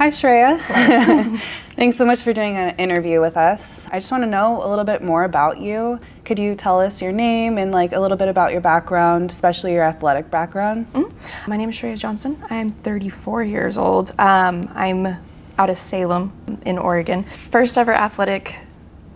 Hi, Sharayah. Thanks so much for doing an interview with us. I just want to know a little bit more about you. Could you tell us your name and a little bit about your background, especially your athletic background? My name is Sharayah Johnson. I'm 34 years old. I'm out of Salem in Oregon. First ever athletic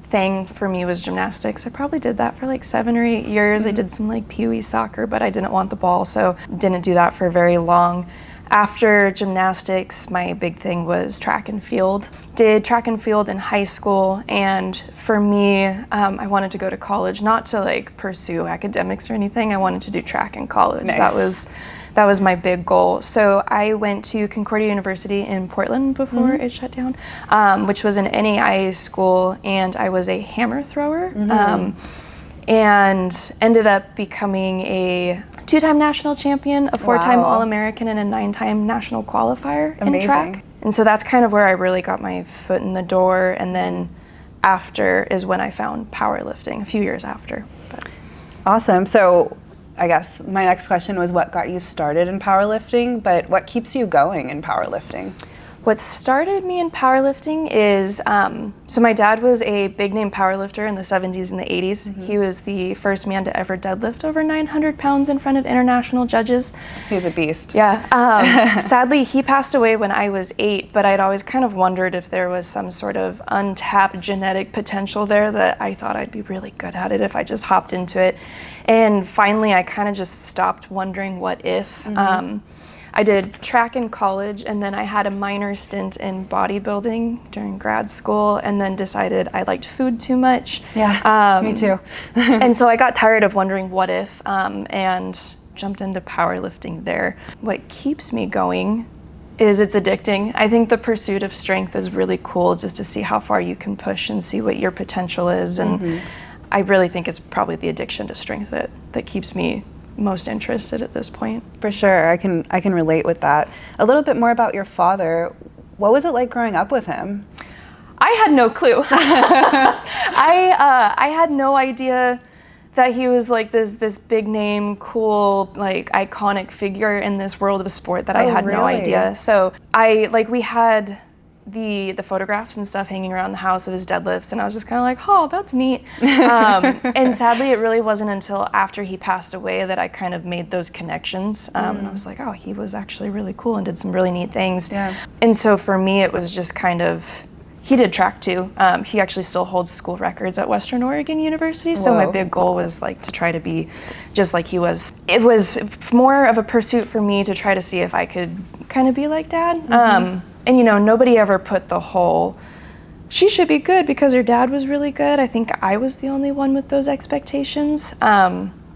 thing for me was gymnastics. I probably did that for 7 or 8 years. I did some Pee Wee soccer, but I didn't want the ball, so didn't do that for very long. After gymnastics, my big thing was track and field. Did track and field in high school, and for me, I wanted to go to college, not to pursue academics or anything. I wanted to do track in college. Nice. That was my big goal. So I went to Concordia University in Portland before it shut down, which was an NAIA school, and I was a hammer thrower. And ended up becoming a 2-time national champion, a 4-time All-American, and a 9-time national qualifier in track. And so that's kind of where I really got my foot in the door. And then after is when I found powerlifting, a few years after. Awesome. So I guess my next question was what got you started in powerlifting, but what keeps you going in powerlifting? What started me in powerlifting is, so my dad was a big name powerlifter in the 70s and the 80s. He was the first man to ever deadlift over 900 pounds in front of international judges. He's a beast. Yeah. Sadly, he passed away when I was 8, but I'd always kind of wondered if there was some sort of untapped genetic potential there that I thought I'd be really good at it if I just hopped into it. And finally, I kind of just stopped wondering what if. I did track in college, and then I had a minor stint in bodybuilding during grad school, and then decided I liked food too much. Yeah, me too. And so I got tired of wondering what if, and jumped into powerlifting there. What keeps me going is it's addicting. I think the pursuit of strength is really cool, just to see how far you can push and see what your potential is. And I really think it's probably the addiction to strength that keeps me most interested at this point. For sure, I can relate with that. A little bit more about your father. What was it like growing up with him? I had no clue. I had no idea that he was this big name, cool, iconic figure in this world of sport that I had no idea. So we had the photographs and stuff hanging around the house of his deadlifts, and I was just kind of oh, that's neat. And sadly, it really wasn't until after he passed away that I kind of made those connections. And I was like, oh, he was actually really cool and did some really neat things. Yeah. And so for me, it was just kind of, he did track too. He actually still holds school records at Western Oregon University. So my big goal was to try to be just like he was. It was more of a pursuit for me to try to see if I could kind of be like Dad. And nobody ever put the whole, she should be good because her dad was really good. I think I was the only one with those expectations.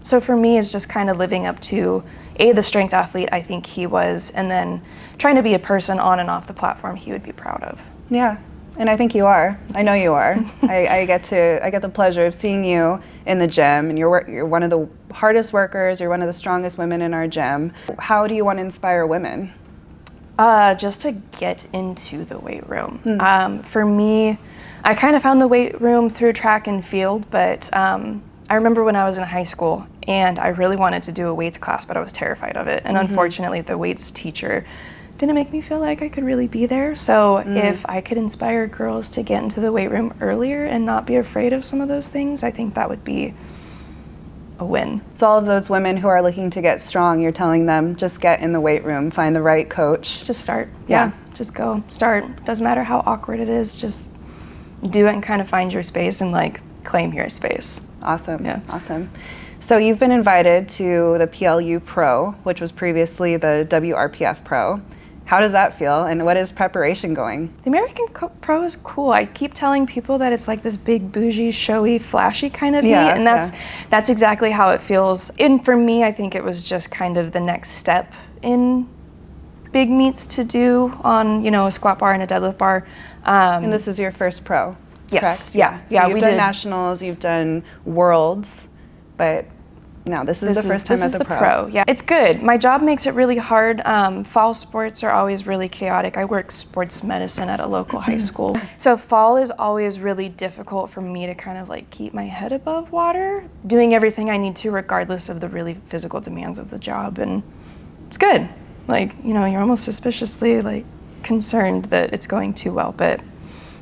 So for me, it's just kind of living up to, the strength athlete I think he was, and then trying to be a person on and off the platform he would be proud of. Yeah, and I think you are. I know you are. I get the pleasure of seeing you in the gym, and you're one of the hardest workers. You're one of the strongest women in our gym. How do you want to inspire women? Just to get into the weight room. For me, I kind of found the weight room through track and field, but I remember when I was in high school and I really wanted to do a weights class, but I was terrified of it. And unfortunately, the weights teacher didn't make me feel like I could really be there. So if I could inspire girls to get into the weight room earlier and not be afraid of some of those things, I think that would be a win. So all of those women who are looking to get strong, you're telling them just get in the weight room, find the right coach. Just start. Yeah, just go. Start. Doesn't matter how awkward it is, just do it and kind of find your space and claim your space. Awesome. Yeah. Awesome. So you've been invited to the PLU Pro, which was previously the WRPF Pro. How does that feel, and what is preparation going? The American Pro is cool. I keep telling people that it's this big, bougie, showy, flashy kind of meet, and that's exactly how it feels. And for me, I think it was just kind of the next step in big meets to do on, a squat bar and a deadlift bar. And this is your first pro, yes, correct? Yeah. So you've done nationals, you've done worlds, but now this is the first time as a pro. Yeah, it's good. My job makes it really hard. Fall sports are always really chaotic. I work sports medicine at a local high school. So fall is always really difficult for me to kind of keep my head above water, doing everything I need to regardless of the really physical demands of the job. And it's good. You're almost suspiciously concerned that it's going too well, but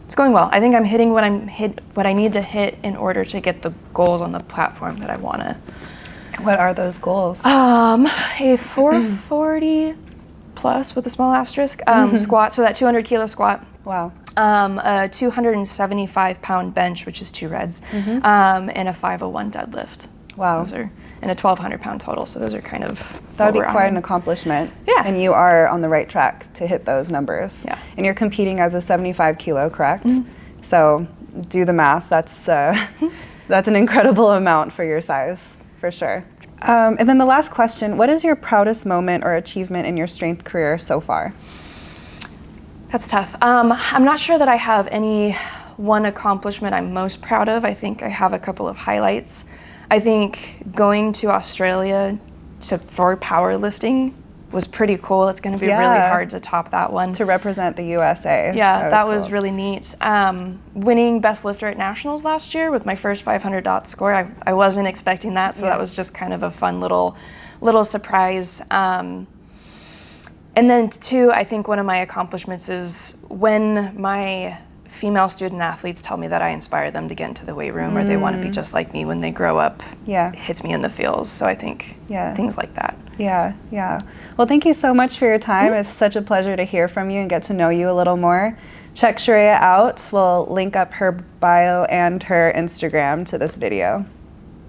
it's going well. I think I'm hitting what I need to hit in order to get the goals on the platform that I want to. What are those goals? A 440 plus with a small asterisk squat, so that 200 kilo squat. Wow. A 275 pound bench, which is 2 reds, and a 501 deadlift. Wow. And a 1,200 pound total. So those are kind of. That would be quite an accomplishment. Yeah. And you are on the right track to hit those numbers. Yeah. And you're competing as a 75 kilo, correct? So do the math. That's an incredible amount for your size, for sure. And then the last question, what is your proudest moment or achievement in your strength career so far? That's tough. I'm not sure that I have any one accomplishment I'm most proud of. I think I have a couple of highlights. I think going to Australia for powerlifting was pretty cool. It's going to be really hard to top that one. To represent the USA. Yeah, that was really neat. Winning Best Lifter at Nationals last year with my first 500 dot score, I wasn't expecting that, so that was just kind of a fun little surprise. And then 2, I think one of my accomplishments is when my female student athletes tell me that I inspire them to get into the weight room or they want to be just like me when they grow up. It hits me in the feels. So I think things like that. Yeah. Well, thank you so much for your time. It's such a pleasure to hear from you and get to know you a little more. Check Sharayah out. We'll link up her bio and her Instagram to this video.